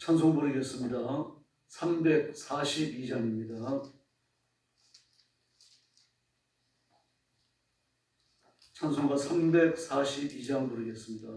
찬송 부르겠습니다. 342장입니다. 찬송가 342장 부르겠습니다.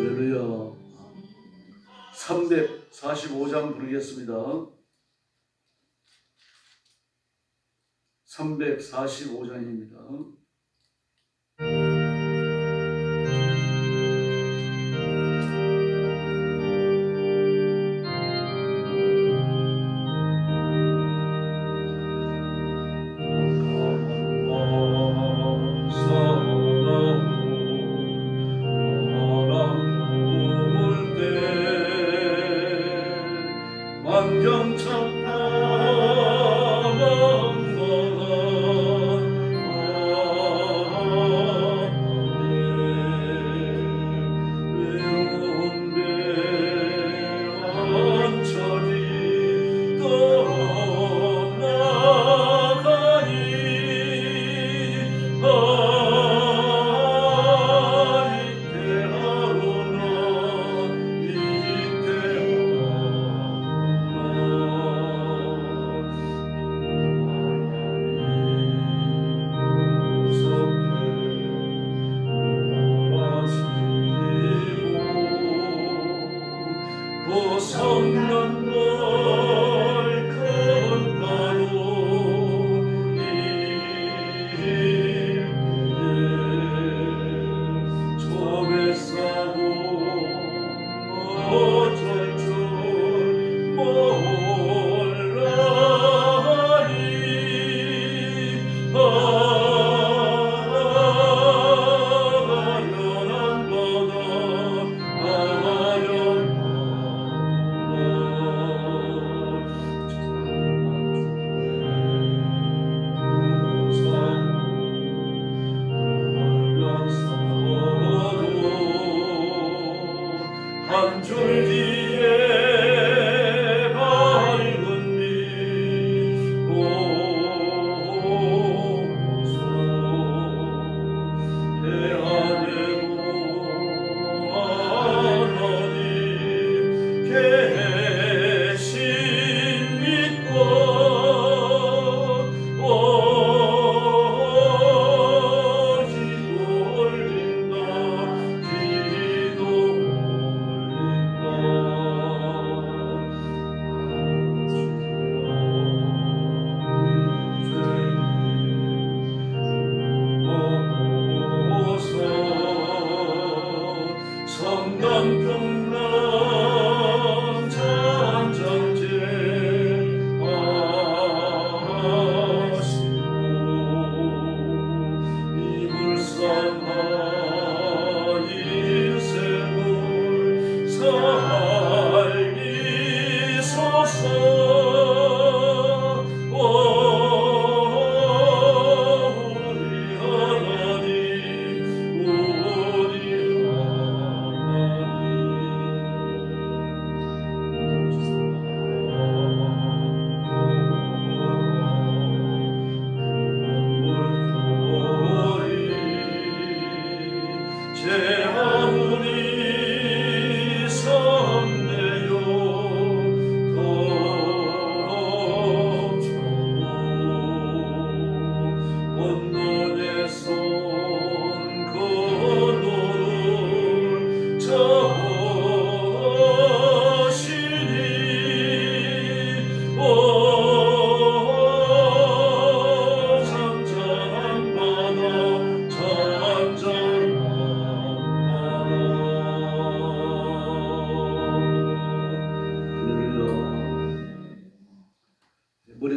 할렐루야. 345장 부르겠습니다. 345장입니다. 만경창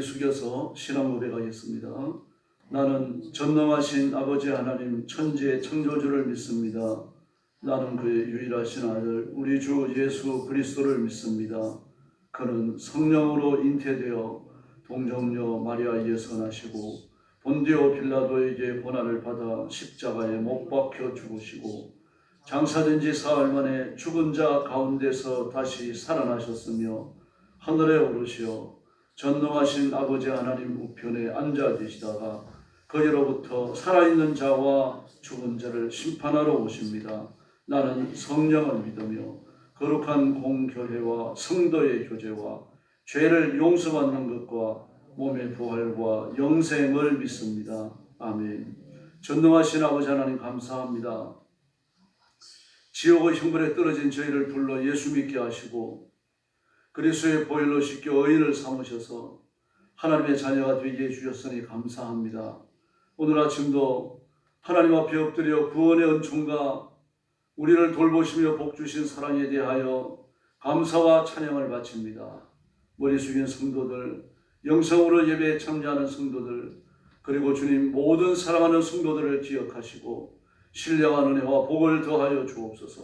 숙여서 신앙 고백하겠습니다. 나는 전능하신 아버지 하나님 천지의 창조주를 믿습니다. 나는 그의 유일하신 아들 우리 주 예수 그리스도를 믿습니다. 그는 성령으로 잉태되어 동정녀 마리아에게서 나시고 본디오 빌라도에게 고난을 받아 십자가에 못 박혀 죽으시고 장사된 지 사흘 만에 죽은 자 가운데서 다시 살아나셨으며 하늘에 오르시어 전능하신 아버지 하나님 우편에 앉아 계시다가 거기로부터 살아있는 자와 죽은 자를 심판하러 오십니다. 나는 성령을 믿으며 거룩한 공교회와 성도의 교제와 죄를 용서받는 것과 몸의 부활과 영생을 믿습니다. 아멘. 전능하신 아버지 하나님 감사합니다. 지옥의 형벌에 떨어진 저희를 불러 예수 믿게 하시고 그리스도의 보혈로 씻겨 의인을 삼으셔서 하나님의 자녀가 되게 해주셨으니 감사합니다. 오늘 아침도 하나님 앞에 엎드려 구원의 은총과 우리를 돌보시며 복주신 사랑에 대하여 감사와 찬양을 바칩니다. 머리 숙인 성도들, 영성으로 예배에 참여하는 성도들, 그리고 주님 모든 사랑하는 성도들을 기억하시고 신령한 은혜와 복을 더하여 주옵소서.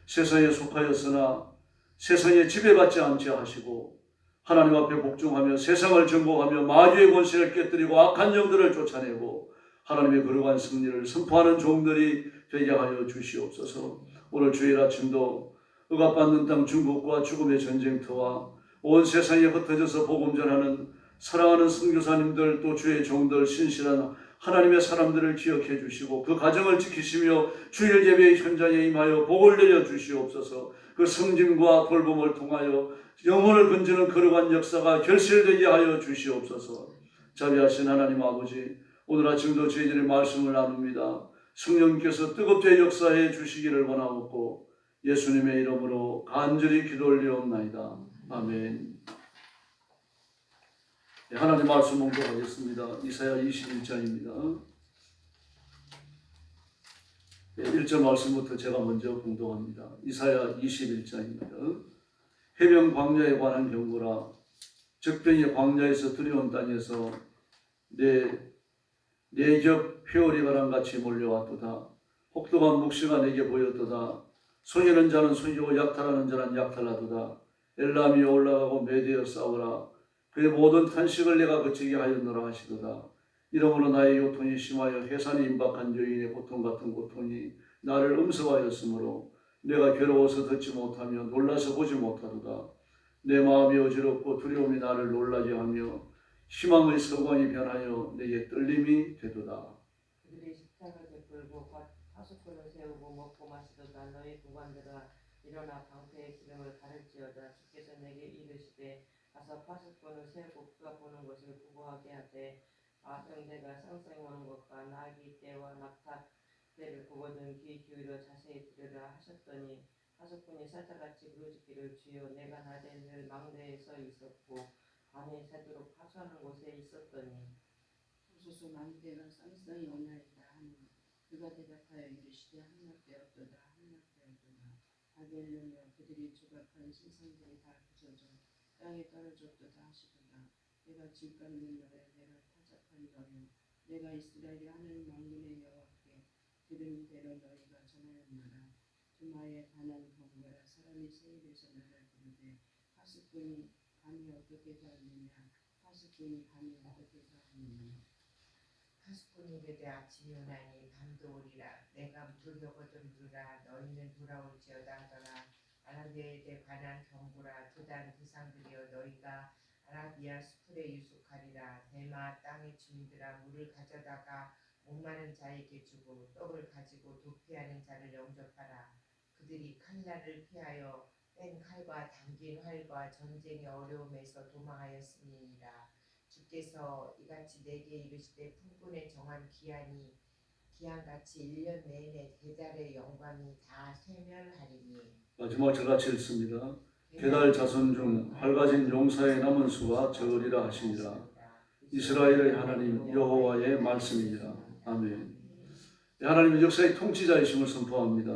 세상에 속하였으나 세상에 지배받지 않게 하시고 하나님 앞에 복종하며 세상을 정복하며 마귀의 권세를 깨뜨리고 악한 영들을 쫓아내고 하나님의 거룩한 승리를 선포하는 종들이 되게 하여 주시옵소서. 오늘 주일 아침도 억압받는 땅 중국과 죽음의 전쟁터와 온 세상에 흩어져서 복음 전하는 사랑하는 선교사님들 또 주의 종들 신실한 하나님의 사람들을 기억해 주시고 그 가정을 지키시며 주일 예배의 현장에 임하여 복을 내려 주시옵소서. 그 성김과 돌봄을 통하여 영혼을 건지는 거룩한 역사가 결실되게 하여 주시옵소서. 자비하신 하나님 아버지, 오늘 아침도 저희들의 말씀을 나눕니다. 성령께서 뜨겁게 역사해 주시기를 원하옵고 예수님의 이름으로 간절히 기도 올리옵나이다. 아멘. 하나님 말씀 봉독하겠습니다. 이사야 21장입니다. 1절 말씀부터 제가 먼저 봉독합니다. 이사야 21장입니다. 해변 광야에 관한 경고라. 적병이 광야에서 두려운 땅에서 내 겹 회오리 바람같이 몰려왔도다. 혹독한 묵시가 내게 보였도다. 속이는 자는 속이고 약탈하는 자는 약탈하도다. 엘람이 올라가고 메대어 싸우라. 그의 모든 탄식을 내가 그치게 하였노라 하시도다. 이러므로 나의 고통이 심하여 해산이 임박한 여인의 고통 같은 고통이 나를 음습하였으므로 내가 괴로워서 듣지 못하며 놀라서 보지 못하도다. 내 마음이 어지럽고 두려움이 나를 놀라게 하며 희망의 서광이 변하여 내게 떨림이 되도다. 그들이 십자가를 끌고 파수꾼을 세우고 먹고 마시도다. 너희 구관들아 일어나 방패의 기름을 가를지어다. 주께서 내게 이르시되 가서 파수꾼을 세우고 그가 보는 것을 보고하게 하되 아병대가 쌍쌍이 오는 것과 나귀 떼와 낙타 떼를 보거든 귀 기울여 자세히 들으라 하셨더니 파수꾼이 사자같이 부르짖기를 주여 내가 낮에 늘 망대에 서 있었고 밤에 새도록 파수하는 곳에 있었더니 소소 망대가 쌍쌍이 오나이다 하니 그가 대답하여 이르시되 함락되었도다 함락되었도다. 바벨론이여 그들이 조각한 신상들이 다 부서져 땅에 떨어졌도다 하시도다. 내가 질감는 너에 내가 타작한 너여 내가 이스라엘의 하늘 만군의 여호와께 들은 대로 너희가 전하였노라. 두마에 관한 경고라. 사람이 세일에서 나를 부르되 파수꾼이 감히 어떻게 다하느냐 파수꾼이 감히 어떻게 다하느냐. 파수꾼이 이르되 아침이 오나니 밤도 오리라. 내가 두려거든 물으라. 너희는 돌아올지어다 하더라. 아라비아에 관한 경고라. 두단 두상들이여 너희가 아라비아 수풀에 유숙하리라. 대마 땅의 주민들아 물을 가져다가 목마른 자에게 주고 떡을 가지고 도피하는 자를 영접하라. 그들이 칼날을 피하여 뺀 칼과 당긴 활과 전쟁의 어려움에서 도망하였음이니라. 주께서 이같이 내게 이르시되 품꾼에 정한 기한같이 1년 내내 계달의 영광이 다 쇠멸하리니. 마지막 저같이 읽습니다. 계달 자손 중 밝아진 용사의 남은 수가 적으리라 하시니라. 이스라엘의 하나님 여호와의 말씀이니라. 아멘. 하나님의 역사의 통치자이심을 선포합니다.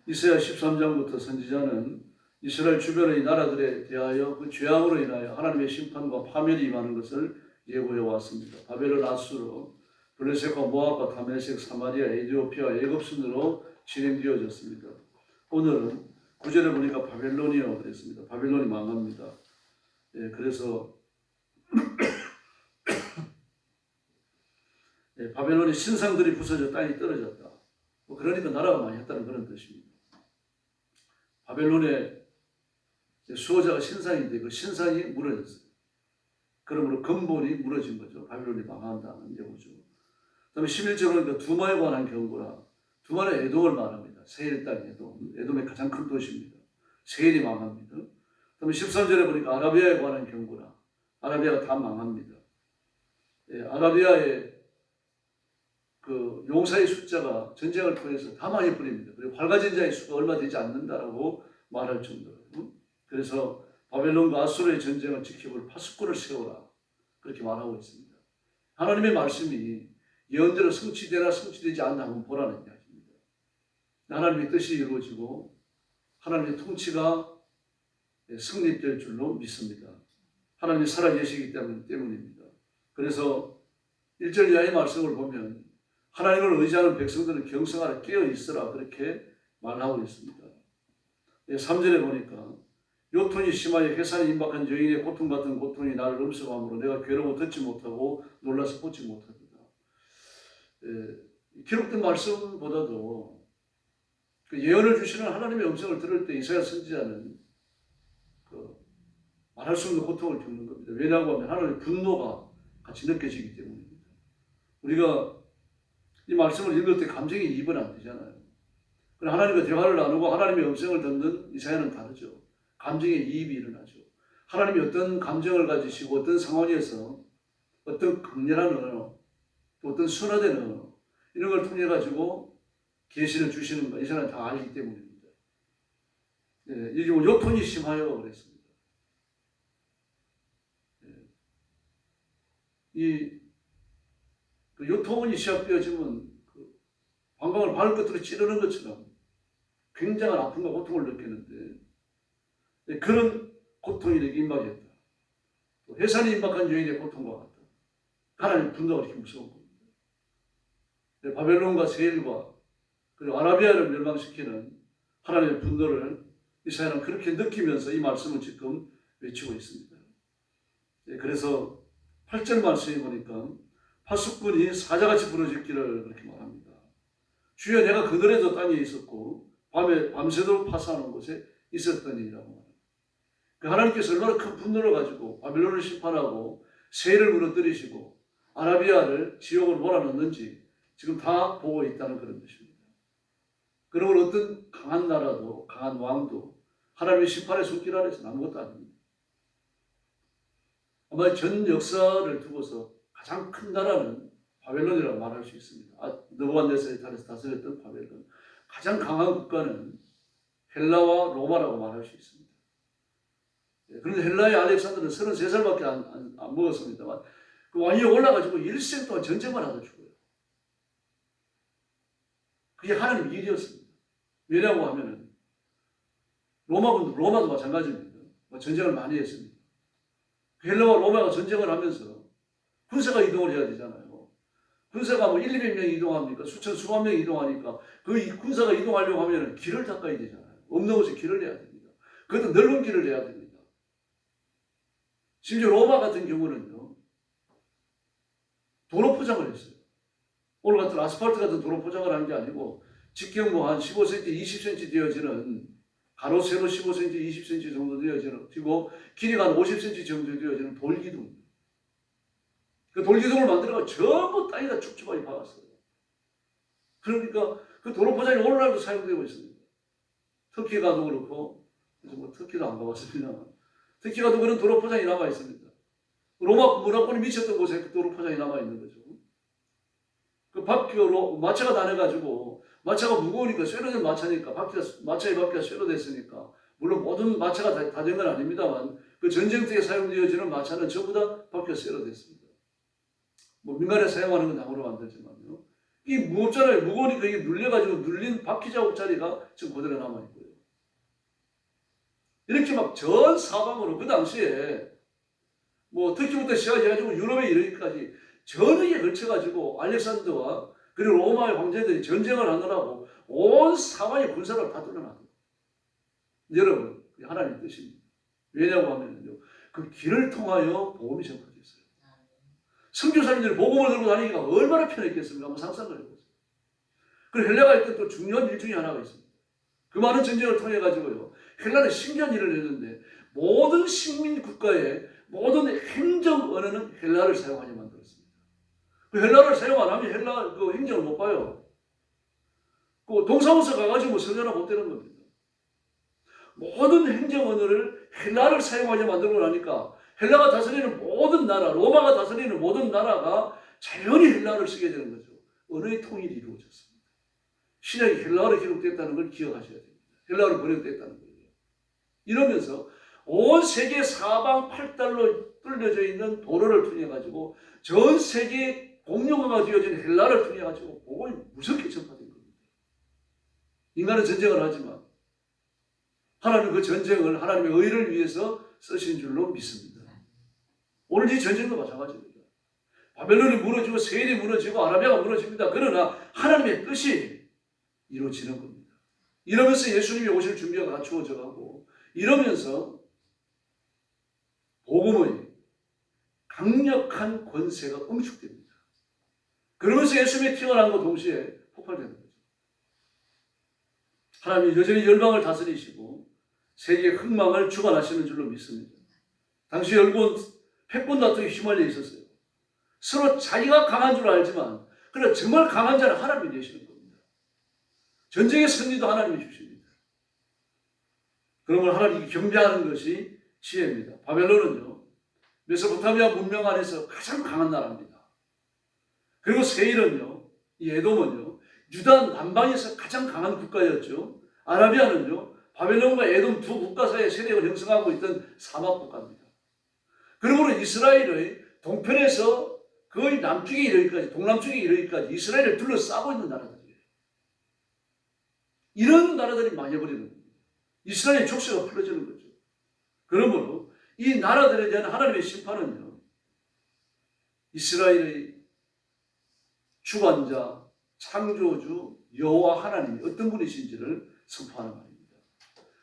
이사야 13장부터 선지자는 이스라엘 주변의 나라들에 대하여 그 죄악으로 인하여 하나님의 심판과 파멸이 임하는 것을 예고해 왔습니다. 바벨론, 아수르, 블레셋과 모압과 다메섹, 사마리아, 에디오피아, 애굽 순으로 진행되어졌습니다. 오늘은 9절에 보니까 바벨론이요 그랬습니다. 바벨론이 망합니다. 예, 그래서 예, 바벨론의 신상들이 부서져 땅이 떨어졌다. 뭐 그러니까 나라가 많이 했다는 그런 뜻입니다. 바벨론의 수호자가 신상인데 그 신상이 무너졌어요. 그러므로 근본이 무너진 거죠. 바벨론이 망한다는 예고죠. 그다음에 11절은 두마에 관한 경고라. 두마는 에돔을 말합니다. 세일 땅 에돔. 에돔의 가장 큰 도시입니다. 세일이 망합니다. 그다음에 13절에 보니까 아라비아에 관한 경고라. 아라비아가 다 망합니다. 예, 아라비아의 그 용사의 숫자가 전쟁을 통해서 다 많이 뿌립니다. 그리고 활가진 자의 수가 얼마 되지 않는다라고 말할 정도로. 그래서 바벨론과 아수르의 전쟁을 지켜볼 파수꾼을 세워라. 그렇게 말하고 있습니다. 하나님의 말씀이 예언대로 성취되나 성취되지 않나 한번 보라는 이야기입니다. 하나님의 뜻이 이루어지고 하나님의 통치가 성립될 줄로 믿습니다. 하나님이 살아계시기 때문입니다. 그래서 1절 이하의 말씀을 보면 하나님을 의지하는 백성들은 경성하라 깨어 있으라 그렇게 말하고 있습니다. 3절에 보니까 요통이 심하여 해산이 임박한 여인의 고통 같은 고통이 나를 음습함으로 내가 괴로워 듣지 못하고 놀라서 보지 못하리라. 기록된 말씀보다도 그 예언을 주시는 하나님의 음성을 들을 때 이사야 선지자는 말할 수 없는 고통을 겪는 겁니다. 왜냐하고 하면 하나님의 분노가 같이 느껴지기 때문입니다. 우리가 이 말씀을 읽을 때 감정이 이입은 안 되잖아요. 그러나 하나님과 대화를 나누고 하나님의 음성을 듣는 이사야는 다르죠. 감정의 이입이 일어나죠. 하나님이 어떤 감정을 가지시고 어떤 상황에서 어떤 강렬한 언어, 또 어떤 순화된 언어 이런 걸 통해 가지고 계시를 주시는 거 이 사람은 다 알기 때문입니다. 예, 이게 요통이 심하여 그랬습니다. 예. 그 요통이 시작되어지면 그 방광을 발끝으로 찌르는 것처럼 굉장한 아픔과 고통을 느끼는데 네, 그런 고통이 내게 임박했다. 또 해산이 임박한 여인의 고통과 같다. 하나님의 분노가 이렇게 무서운 겁니다. 네, 바벨론과 세일과 그리고 아라비아를 멸망시키는 하나님의 분노를 이사야는 그렇게 느끼면서 이 말씀을 지금 외치고 있습니다. 네, 그래서 8절 말씀에 보니까 파수꾼이 사자같이 부러졌기를 그렇게 말합니다. 주여 내가 그늘에도 땅에 있었고 밤새도록 파수하는 곳에 있었더니라고 말합니다. 그 하나님께서 얼마나 큰 분노를 가지고 바벨론을 심판하고 세일을 무너뜨리시고 아라비아를 지옥으로 몰아넣는지 지금 다 보고 있다는 그런 뜻입니다. 그러므로 어떤 강한 나라도 강한 왕도 하나님의 심판의 손길 아래서 아무것도 아닙니다. 아마 전 역사를 두고서 가장 큰 나라는 바벨론이라고 말할 수 있습니다. 느부갓네살이 다스렸던 바벨론. 가장 강한 국가는 헬라와 로마라고 말할 수 있습니다. 그런데 헬라의 알렉산더는 33살밖에 안 먹었습니다만 그 왕이 올라가지고 일생 동안 전쟁만 하다 죽어요. 그게 하나님의 일이었습니다. 왜냐고 하면은 로마도 마찬가지입니다. 전쟁을 많이 했습니다. 헬라와 로마가 전쟁을 하면서 군사가 이동을 해야 되잖아요. 군사가 뭐 100명 이동합니까? 수만 명 이동하니까 그 군사가 이동하려고 하면 길을 닦아야 되잖아요. 없는 곳에 길을 내야 됩니다. 그것도 넓은 길을 내야 됩니다. 심지어 로마 같은 경우는요. 도로 포장을 했어요. 오늘 같은 아스팔트 같은 도로 포장을 한 게 아니고 직경 뭐 한 15cm, 20cm 되어지는 가로 세로 15cm, 20cm 정도 되어지는 그리고 길이가 한 50cm 정도 되어지는 돌기둥. 그 돌기둥을 만들어가 전부 땅에다 축축하게 박았어요. 그러니까 그 도로 포장이 오늘날도 사용되고 있습니다. 터키 가도 그렇고 그래서 뭐 터키도 안 가봤습니다. 터키 가도 그런 도로 포장이 남아 있습니다. 로마 문화권이 미쳤던 곳에 그 도로 포장이 남아 있는 거죠. 그 바퀴로 마차가 다녀가지고 마차가 무거우니까 쇠로된 마차니까 마차의 바퀴가 쇠로 됐으니까 물론 모든 마차가 다 된 건 아닙니다만 그 전쟁터에 사용되어지는 마차는 전부 다 바퀴가 쇠로 됐습니다. 뭐 민간에 사용하는 건 나무로 만들지만요. 이게 무겁잖아요. 무거우니까 이게 눌려가지고 눌린 바퀴 자국 자리가 지금 그대로 남아있고요. 이렇게 막 전 사방으로 그 당시에 뭐 터키부터 시작해가지고 유럽에 이르기까지 전역에 걸쳐가지고 알렉산더와 그리고 로마의 황제들이 전쟁을 하느라고 온 사방의 군사를 다 뚫어놨다. 여러분, 하나님의 뜻입니다. 왜냐고 하면요, 그 길을 통하여 복음이 전파됐어요. 선교사님들이 복음을 들고 다니기가 얼마나 편했겠습니까? 한번 상상을 해보세요. 그리고 헬라가 있던 또 중요한 일 중에 하나가 있습니다. 그 많은 전쟁을 통해 가지고요, 헬라는 신기한 일을 했는데 모든 식민 국가의 모든 행정 언어는 헬라를 사용하게 만들었습니다. 그 헬라를 사용 안 하면 헬라 그 행정을 못 봐요. 그 동사무소 가가지고 선전화 못 되는 겁니다. 모든 행정 언어를 헬라를 사용하게 만들고 나니까 헬라가 다스리는 모든 나라, 로마가 다스리는 모든 나라가 자연히 헬라를 쓰게 되는 거죠. 언어의 통일이 이루어졌습니다. 신약이 헬라어로 기록됐다는 걸 기억하셔야 됩니다. 헬라어로 번역됐다는 거예요. 이러면서 온 세계 사방 팔달로 뚫려져 있는 도로를 통해 가지고 전 세계 공용어가 되어진 헬라를 통해 가지고 복음이 무섭게 전파된 겁니다. 인간은 전쟁을 하지만 하나님은 그 전쟁을 하나님의 의를 위해서 쓰신 줄로 믿습니다. 오늘 이 전쟁도 마찬가지입니다. 바벨론이 무너지고 세일이 무너지고 아라비아가 무너집니다. 그러나 하나님의 뜻이 이루어지는 겁니다. 이러면서 예수님이 오실 준비가 갖추어져 가고 이러면서 복음의 강력한 권세가 응축됩니다. 그러면서 예수님이 태어난과 동시에 폭발되는 거죠. 하나님이 여전히 열방을 다스리시고 세계의 흥망을 주관하시는 줄로 믿습니다. 당시 열군 패권 다툼에 휘말려 있었어요. 서로 자기가 강한 줄 알지만 그러나 정말 강한 자는 하나님이 되시는 겁니다. 전쟁의 승리도 하나님이 주십니다. 그러면 하나님이 경배하는 것이 지혜입니다. 바벨론은요, 메소포타미아 문명 안에서 가장 강한 나라입니다. 그리고 세일은요, 이 에돔은요, 유다 남방에서 가장 강한 국가였죠. 아라비아는요, 바벨론과 에돔 두 국가 사이에 세력을 형성하고 있던 사막 국가입니다. 그러므로 이스라엘의 동편에서 거의 남쪽에 이르기까지, 동남쪽에 이르기까지 이스라엘을 둘러싸고 있는 나라들이에요. 이런 나라들이 망해버리는 겁니다. 이스라엘의 족쇄가 풀어지는 거죠. 그러므로 이 나라들에 대한 하나님의 심판은요, 이스라엘의 주관자, 창조주, 여호와 하나님이 어떤 분이신지를 선포하는 말입니다.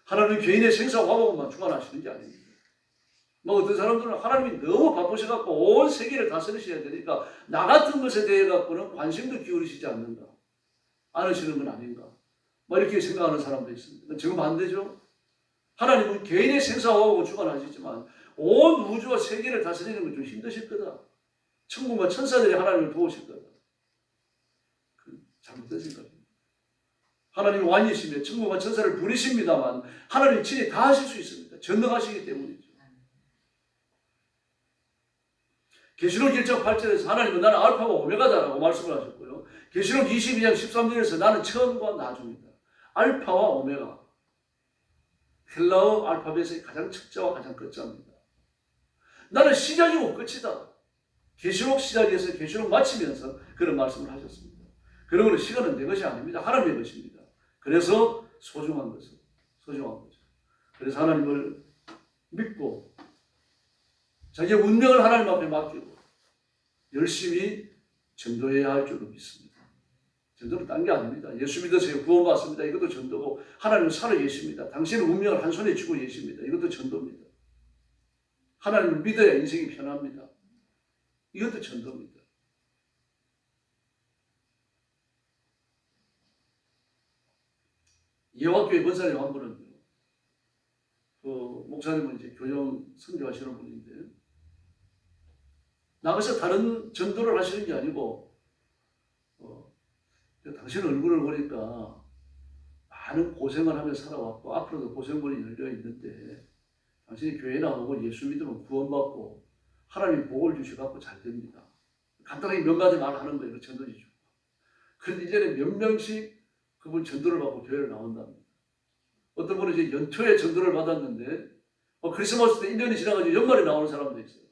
하나님은 개인의 생사와 화복만 주관하시는 게 아닙니다. 뭐 어떤 사람들은 하나님이 너무 바쁘셔갖고 온 세계를 다스리셔야 되니까 나 같은 것에 대해 갖고는 관심도 기울이시지 않으시는 건 아닌가, 뭐 이렇게 생각하는 사람도 있습니다. 지금 반대죠. 하나님은 개인의 생사와 화복을 주관하시지만 온 우주와 세계를 다스리는 건 좀 힘드실 거다. 천국과 천사들이 하나님을 도우실 거다. 잘못된 생각입니다. 하나님이 왕이시며 천국과 천사를 부리십니다만 하나님이 친히 다 하실 수 있습니다. 전능하시기 때문이죠. 계시록 1장 8절에서 하나님은 나는 알파가 오메가다라고 말씀을 하셨고요. 계시록 22장 13절에서 나는 처음과 나중이다. 알파와 오메가. 헬라어 알파벳의 가장 첫자와 가장 끝자입니다. 나는 시작이고 끝이다. 계시록 시작에서 계시록 마치면서 그런 말씀을 하셨습니다. 그러므로 시간은 내 것이 아닙니다. 하나님의 것입니다. 그래서 소중한 거죠. 그래서 하나님을 믿고 자기의 운명을 하나님 앞에 맡기고 열심히 전도해야 할 줄로 믿습니다. 전도는 딴 게 아닙니다. 예수 믿으세요. 구원받습니다. 이것도 전도고 하나님은 살아계십니다. 당신의 운명을 한 손에 쥐고 계십니다. 이것도 전도입니다. 하나님을 믿어야 인생이 편합니다. 이것도 전도입니다. 예화교회 권사님 한 분은요, 그 목사님은 이제 교정 선교하시는 분인데 나가서 다른 전도를 하시는 게 아니고 당신 얼굴을 보니까 많은 고생을 하며 살아왔고 앞으로도 고생문이 열려 있는데 당신이 교회 나오고 예수 믿으면 구원받고 하나님 복을 주셔갖고 잘 됩니다. 간단하게 몇 가지 말을 하는 거예요. 전도지죠. 그런데 이제는 몇 명씩 그분 전도를 받고 교회를 나온답니다. 어떤 분은 이제 연초에 전도를 받았는데 크리스마스 때 1년이 지나가지고 연말에 나오는 사람도 있어요.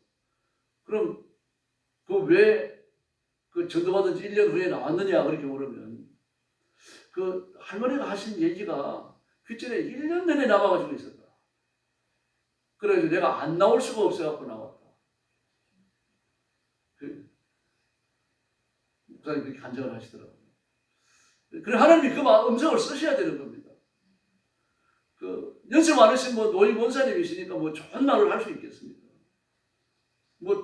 그럼 그 왜 그 전도받은 지 1년 후에 나왔느냐 그렇게 물으면 그 할머니가 하신 얘기가 그 전에 1년 내내 남아가지고 있었다. 그래서 내가 안 나올 수가 없어갖고 나왔다. 목사님 그렇게 간증을 하시더라고요. 그래 하나님이 그 음성을 쓰셔야 되는 겁니다. 그 연세 많으신 노인 원사님이시니까 좋은 말을 할 수 있겠습니까?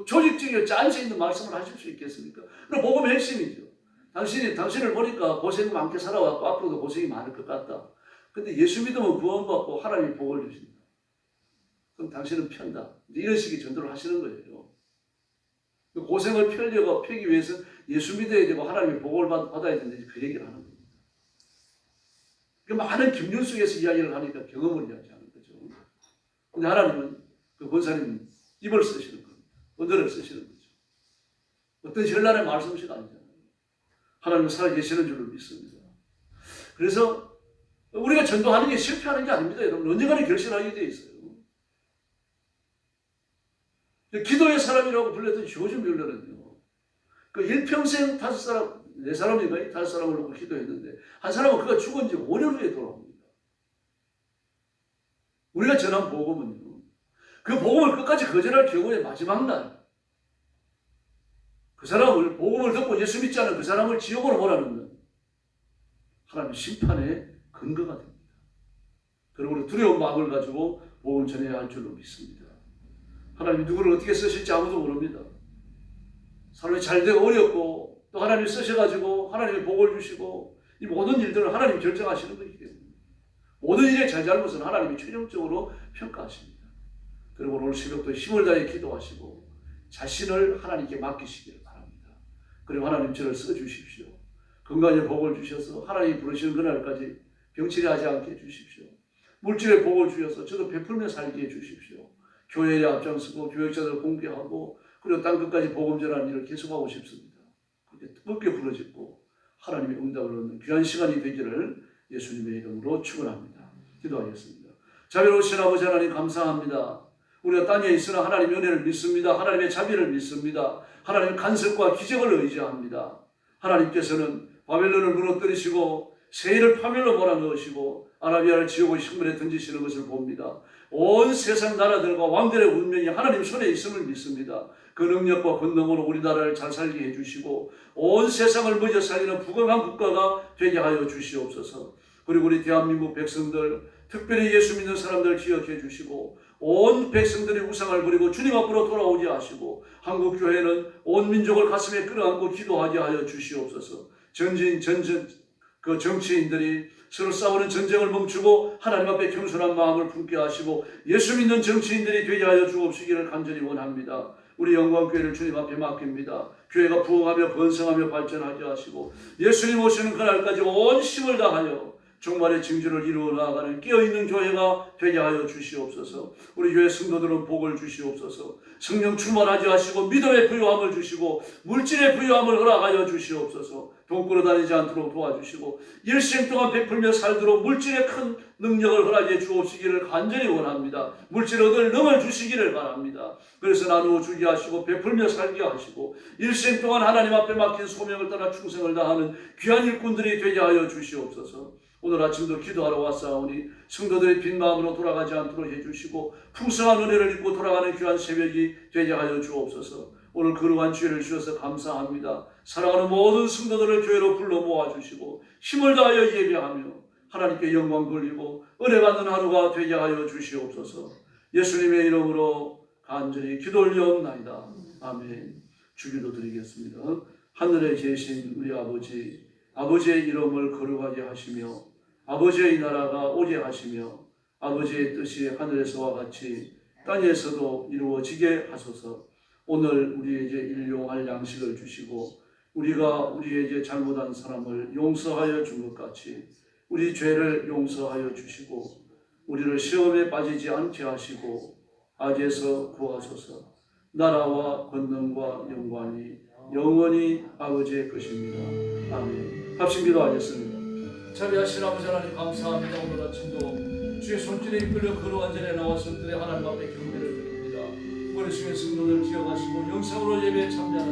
조직적이고 짠수 있는 말씀을 하실 수 있겠습니까? 그럼 복음의 핵심이죠. 당신을 보니까 고생 많게 살아왔고 앞으로도 고생이 많을 것 같다. 근데 예수 믿으면 구원받고 하나님이 복을 주신다. 그럼 당신은 편다. 이런 식의 전도를 하시는 거예요. 고생을 펴기 위해서 예수 믿어야 되고 하나님의 복을 받아야 된다. 그 얘기를 하는 겁니다. 많은 경륜 속에서 이야기를 하니까 경험을 이야기하는 거죠. 근데 하나님은 그 권사님 입을 쓰시는 겁니다. 언어를 쓰시는 거죠. 어떤 전란의 말씀식 아니잖아요. 하나님은 살아계시는 줄로 믿습니다. 그래서 우리가 전도하는 게 실패하는 게 아닙니다. 여러분 언젠가는 결실하게 되어 있어요. 기도의 사람이라고 불렸던 조지 뮬러는요. 그 일평생 4사람인가 5사람을 놓고 기도했는데 한 사람은 그가 죽은 지 5년 후에 돌아옵니다. 우리가 전한 복음은요. 그 복음을 끝까지 거절할 경우에 마지막 날 그 사람을 복음을 듣고 예수 믿지 않은 그 사람을 지옥으로 몰아넣는 하나님의 심판의 근거가 됩니다. 그러므로 두려운 마음을 가지고 복음을 전해야 할 줄로 믿습니다. 하나님이 누구를 어떻게 쓰실지 아무도 모릅니다. 사람이 잘 되고 어렵고 또 하나님이 쓰셔가지고 하나님이 복을 주시고 이 모든 일들을 하나님이 결정하시는 것이기 때문에 모든 일의 잘잘못은 하나님이 최종적으로 평가하십니다. 그리고 오늘 새벽도 힘을 다해 기도하시고 자신을 하나님께 맡기시기를 바랍니다. 그리고 하나님 저를 써주십시오. 건강의 복을 주셔서 하나님이 부르시는 그날까지 병치레 하지 않게 해주십시오. 물질의 복을 주셔서 저도 베풀며 살게 해주십시오. 교회에 앞장서고 교역자들을 공개하고 그리고 땅끝까지 복음 전하는 일을 계속하고 싶습니다. 그렇게 뜨겁게 부르짖고 하나님의 응답을 얻는 귀한 시간이 되기를 예수님의 이름으로 축원합니다. 기도하겠습니다. 자비로우신 아버지 하나님 감사합니다. 우리가 땅에 있으나 하나님의 은혜를 믿습니다. 하나님의 자비를 믿습니다. 하나님의 간섭과 기적을 의지합니다. 하나님께서는 바벨론을 무너뜨리시고 세일을 파멸로 몰아넣으시고 아라비아를 지옥의 식물에 던지시는 것을 봅니다. 온 세상 나라들과 왕들의 운명이 하나님 손에 있음을 믿습니다. 그 능력과 권능으로 우리나라를 잘 살게 해주시고 온 세상을 먼저 살리는 부강한 국가가 되게 하여 주시옵소서. 그리고 우리 대한민국 백성들 특별히 예수 믿는 사람들 기억해 주시고 온 백성들이 우상을 버리고 주님 앞으로 돌아오게 하시고 한국 교회는 온 민족을 가슴에 끌어안고 기도하게 하여 주시옵소서. 그 정치인들이 서로 싸우는 전쟁을 멈추고 하나님 앞에 겸손한 마음을 품게 하시고 예수 믿는 정치인들이 되게 하여 주옵시기를 간절히 원합니다. 우리 영광교회를 주님 앞에 맡깁니다. 교회가 부흥하며 번성하며 발전하게 하시고 예수님 오시는 그날까지 온 힘을 다하여 종말의 징조를 이루어 나아가는 깨어있는 교회가 되게 하여 주시옵소서. 우리 교회 성도들은 복을 주시옵소서. 성령 충만하게 하시고 믿음의 부요함을 주시고 물질의 부요함을 허락하여 주시옵소서. 돈 끌어다니지 않도록 도와주시고 일생 동안 베풀며 살도록 물질의 큰 능력을 허락해 주옵시기를 간절히 원합니다. 물질 얻을 능을 주시기를 바랍니다. 그래서 나누어 주게 하시고 베풀며 살게 하시고 일생 동안 하나님 앞에 맡긴 소명을 따라 충성을 다하는 귀한 일꾼들이 되게 하여 주시옵소서. 오늘 아침도 기도하러 왔사오니 성도들의 빈 마음으로 돌아가지 않도록 해주시고 풍성한 은혜를 입고 돌아가는 귀한 새벽이 되게 하여 주옵소서. 오늘 거룩한 주일을 주셔서 감사합니다. 사랑하는 모든 성도들을 교회로 불러 모아주시고 힘을 다하여 예배하며 하나님께 영광 돌리고 은혜 받는 하루가 되게 하여 주시옵소서. 예수님의 이름으로 간절히 기도 올려옵나이다. 아멘. 주기도 드리겠습니다. 하늘에 계신 우리 아버지, 아버지의 이름을 거룩하게 하시며 아버지의 나라가 오게 하시며 아버지의 뜻이 하늘에서와 같이 땅에서도 이루어지게 하소서. 오늘 우리에게 일용할 양식을 주시고 우리가 우리에게 잘못한 사람을 용서하여 준 것 같이 우리 죄를 용서하여 주시고 우리를 시험에 빠지지 않게 하시고 악에서 구하소서. 나라와 권능과 영광이 영원히 아버지의 것입니다. 아멘. 합심 기도하겠습니다. 자비하신 아버지 하나님 감사합니다. 오늘 아침도 주의 손길에 이끌려 거룩한 전에 나와서 그들의 하나님 앞에 경배를 드립니다. 머리 숙인 성도들 기억하시고 영상으로 예배에 참여하는